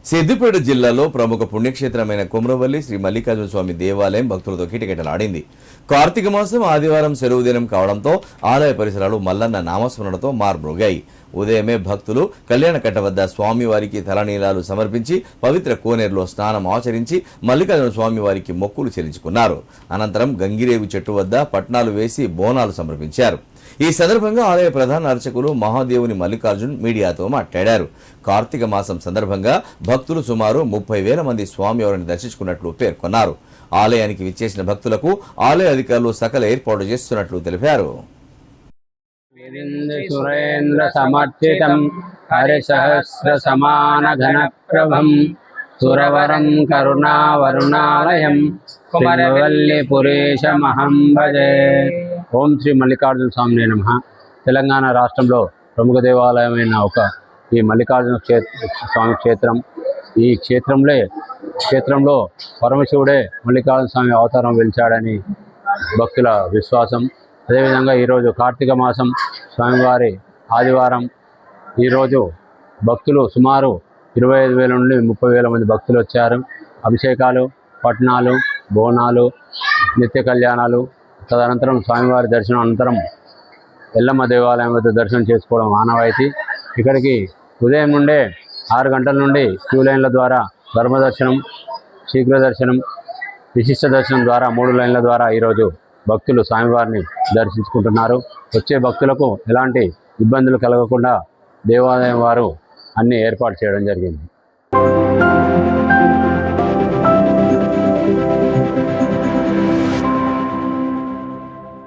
సిద్దిపేట జిల్లాలో ప్రముఖ పుణ్యక్షేత్రమైన కుమ్రవల్లి శ్రీ మల్లికార్జున స్వామి దేవాలయం భక్తులతో కిటకిటలాడింది. కార్తీక మాసం ఆదివారం సెలవు దినం కావడంతో ఆలయ పరిసరాలు మల్లన్న నామస్మరణతో మార్మోగాయి. ఉదయమే భక్తులు కళ్యాణకట్ట వద్ద స్వామివారికి తలనీలాలు సమర్పించి పవిత్ర కోనేరులో స్నానం ఆచరించి మల్లికార్జున స్వామివారికి మొక్కులు చెల్లించుకున్నారు. అనంతరం గంగిరేవి చెట్టు వద్ద పట్నాలు వేసి బోనాలు సమర్పించారు. ఈ సందర్భంగా ఆలయ ప్రధాన అర్చకులు మహాదేవుని మల్లికార్జున్ మీడియాతో మాట్లాడారు. కార్తీక మాసం సందర్భంగా భక్తులు సుమారు 30,000 మంది స్వామివారిని దర్శించుకున్నట్లు పేర్కొన్నారు. ఆలయానికి విచ్చేసిన భక్తులకు ఆలయ అధికారులు సకల ఏర్పాట్లు చేస్తున్నట్లు తెలిపారు. సురేంద్ర సమర్చితం హరిసహస్ర సమాన ఘన ప్రభం సురవరం కరుణావరుణాలయం కుమరవల్లి పురీశమహం భజే. ఓం శ్రీ మల్లికార్జున స్వామి నమః. తెలంగాణ రాష్ట్రంలో ప్రముఖ దేవాలయమైన ఈ మల్లికార్జున స్వామి క్షేత్రం. ఈ క్షేత్రంలో పరమశివుడే మల్లికార్జున స్వామి అవతారం వెలిచాడని భక్తుల విశ్వాసం. అదేవిధంగా ఈరోజు కార్తీక మాసం స్వామివారి ఆదివారం. ఈరోజు భక్తులు సుమారు 25,000 నుండి 30,000 మంది భక్తులు వచ్చారు. అభిషేకాలు, పట్నాలు, బోనాలు, నిత్య కళ్యాణాలు, తదనంతరం స్వామివారి దర్శనం అనంతరం ఎల్లమ్మ దేవాలయం వద్ద దర్శనం చేసుకోవడం ఆనవాయితీ. ఇక్కడికి ఉదయం నుండే 6 గంటల నుండి క్యూ లైన్ల ద్వారా ధర్మదర్శనం, శీఘ్ర దర్శనం, విశిష్ట దర్శనం ద్వారా 3 లైన్ల ద్వారా ఈరోజు భక్తులు స్వామివారిని దర్శించుకుంటున్నారు. వచ్చే భక్తులకు ఎలాంటి ఇబ్బందులు కలగకుండా దేవాలయం వారు అన్ని ఏర్పాటు చేయడం జరిగింది.